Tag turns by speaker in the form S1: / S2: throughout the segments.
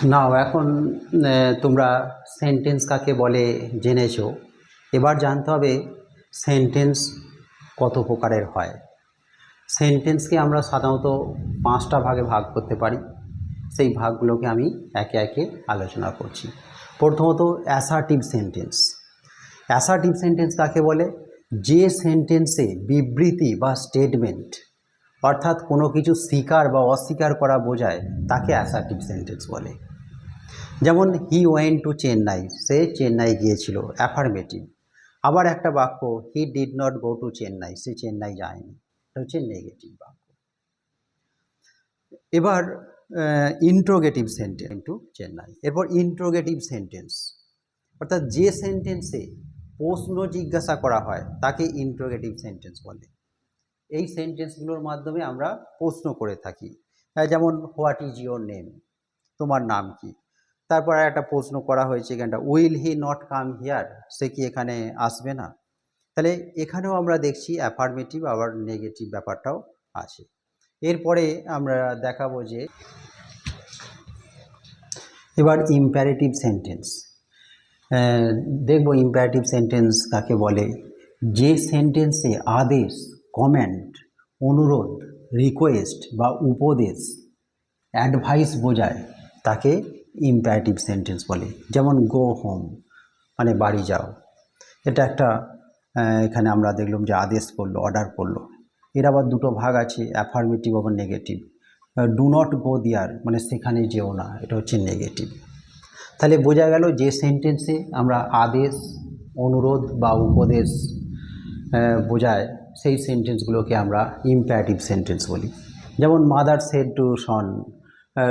S1: নাও এখন তোমরা সেন্টেন্স কাকে বলে জেনেছো। এবার জানতে হবে সেন্টেন্স কত প্রকারের হয়। সেন্টেন্সকে আমরা সাধারণত 5টা ভাগে ভাগ করতে পারি। সেই ভাগগুলোকে আমি একে একে আলোচনা করছি। প্রথমত অ্যাসার্টিভ সেন্টেন্স। অ্যাসার্টিভ সেন্টেন্স কাকে বলে? যে সেন্টেন্সে বিবৃতি বা স্টেটমেন্ট অর্থাৎ কোনো কিছু স্বীকার বা অস্বীকার করা বোঝায় তাকে অ্যাসার্টিভ সেন্টেন্স বলে। যেমন হি ওয়েন্ট টু চেন্নাই, সে চেন্নাই গিয়েছিল, অ্যাফার্মেটিভ। আবার একটা বাক্য he did not go to Chennai, সে চেন্নাই যায়নি, এটা হচ্ছে নেগেটিভ বাক্য। এবার ইন্ট্রোগেটিভ সেন্টেন্স টু চেন্নাই। এরপর ইন্ট্রোগেটিভ সেন্টেন্স অর্থাৎ যে সেন্টেন্সে প্রশ্ন জিজ্ঞাসা করা হয় তাকে ইন্ট্রোগেটিভ সেন্টেন্স বলে। এই সেন্টেন্সগুলোর মাধ্যমে আমরা প্রশ্ন করে থাকি। যেমন হোয়াট ইজ ইয়োর নেম, তোমার নাম কি? তারপর একটা প্রশ্ন করা হয়েছে এখানটা, will he not come here, সে কি এখানে আসবে না? তাহলে এখানেও আমরা দেখছি অ্যাফার্মেটিভ আবার নেগেটিভ ব্যাপারটাও আছে। এরপরে আমরা দেখাবো যে এবার ইম্পারেটিভ সেন্টেন্স দেখব। ইম্পারেটিভ সেন্টেন্স কাকে বলে? যে সেন্টেন্সে আদেশ, কমেন্ট, অনুরোধ, রিকোয়েস্ট বা উপদেশ, অ্যাডভাইস বোঝায় তাকে ইম্পারেটিভ সেন্টেন্স বলে। যেমন গো হোম মানে বাড়ি যাও, এটা একটা এখানে আমরা দেখলাম যে আদেশ করলো, অর্ডার করলো। এর আবার দুটো ভাগ আছে, অ্যাফার্মেটিভ আবার নেগেটিভ। ডু নট গো দিয়ার মানে সেখানে যেও না, এটা হচ্ছে নেগেটিভ। তাহলে বোঝা গেল যে সেন্টেন্সে আমরা আদেশ, অনুরোধ বা উপদেশ বোঝায় সেই সেন্টেন্সগুলোকে আমরা ইম্পারেটিভ সেন্টেন্স বলি। যেমন mother said to Son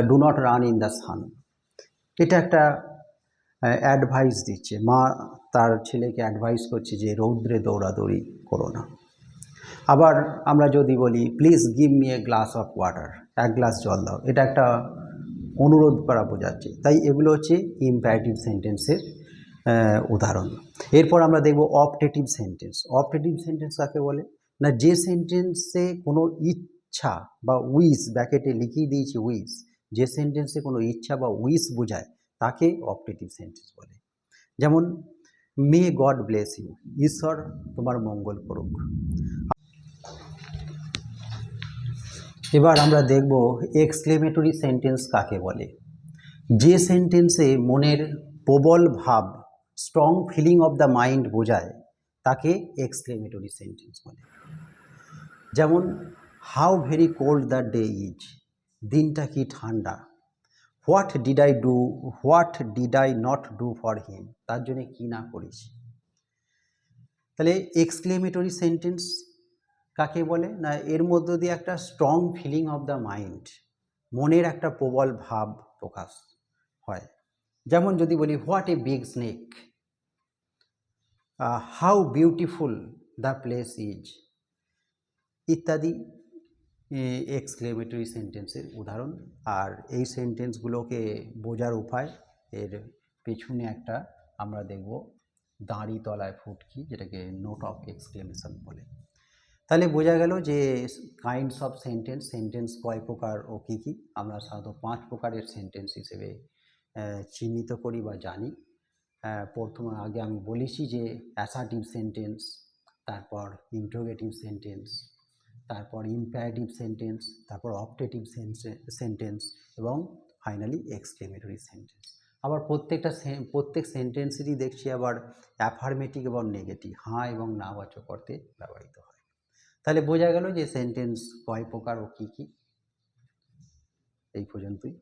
S1: do not run in the sun, এটা একটা অ্যাডভাইস দিচ্ছে, মা তার ছেলেকে অ্যাডভাইস করছে যে রৌদ্রে দৌড়াদৌড়ি করো না। আবার আমরা যদি বলি please give me a glass of water, এক গ্লাস জল দাও, এটা একটা অনুরোধ করা বোঝাচ্ছে। তাই এগুলো হচ্ছে ইম্পারেটিভ সেন্টেন্সের উদাহরণ। এরপর আমরা দেখব অপটেটিভ সেন্টেন্স। অপটেটিভ সেন্টেন্স কাকে বলে? না যে সেন্টেন্সে কোনো ইচ্ছা বা উইশ, ব্র্যাকেটে লিখিয়ে দিয়েছি উইশ, যে সেন্টেন্সে কোনো ইচ্ছা বা উইশ বোঝায় তাকে অপটেটিভ সেন্টেন্স বলে। যেমন মে গড ব্লেস ইউ, ঈশ্বর তোমার মঙ্গল করুক। এবার আমরা দেখব এক্সক্লেমেটরি সেন্টেন্স কাকে বলে? যে সেন্টেন্সে মনের প্রবল ভাব, strong feeling of the mind বোঝায় তাকে এক্সক্লেমেটরি সেন্টেন্স বলে। যেমন how very cold the day is, দিনটা কি ঠান্ডা। What did I do, what did I not do for him, তার জন্য কি না করেছি। তাহলে এক্সক্লেমেটরি সেন্টেন্স কাকে বলে? না এর মধ্য দিয়ে একটা strong feeling of the mind, মনের একটা প্রবল ভাব প্রকাশ হয়। যেমন যদি বলি what a big snake, how beautiful the place is, ইত্যাদি এক্সক্লেমেটরি সেন্টেন্সের উদাহরণ। আর এই সেন্টেন্সগুলোকে বোঝার উপায়, এর পেছনে একটা আমরা দেখব দাঁড়ি তলায় ফুটকি, যেটাকে নোট অফ এক্সক্লেমেশন বলে। তাহলে বোঝা গেল যে কাইন্ডস অফ সেন্টেন্স, সেন্টেন্স কয় প্রকার ও কী কী। আমরা সাধারণত 5 প্রকারের সেন্টেন্স হিসেবে চিহ্নিত করি বা জানি। প্রথমে আগে আমি বলেছি যে অ্যাসার্টিভ সেন্টেন্স, তারপর ইন্ট্রোগেটিভ সেন্টেন্স, তারপর ইম্পারেটিভ সেন্টেন্স, তারপর অপটেটিভ সেন্টেন্স এবং ফাইনালি এক্সক্লেমেটরি সেন্টেন্স। আবার প্রত্যেক সেন্টেন্সেরই দেখছি আবার অ্যাফার্মেটিভ এবং নেগেটিভ, হ্যাঁ এবং না বাচক অর্থে ব্যবহৃত হয়। তাহলে বোঝা গেল যে সেন্টেন্স কয় প্রকার ও কী কী। এই পর্যন্তই।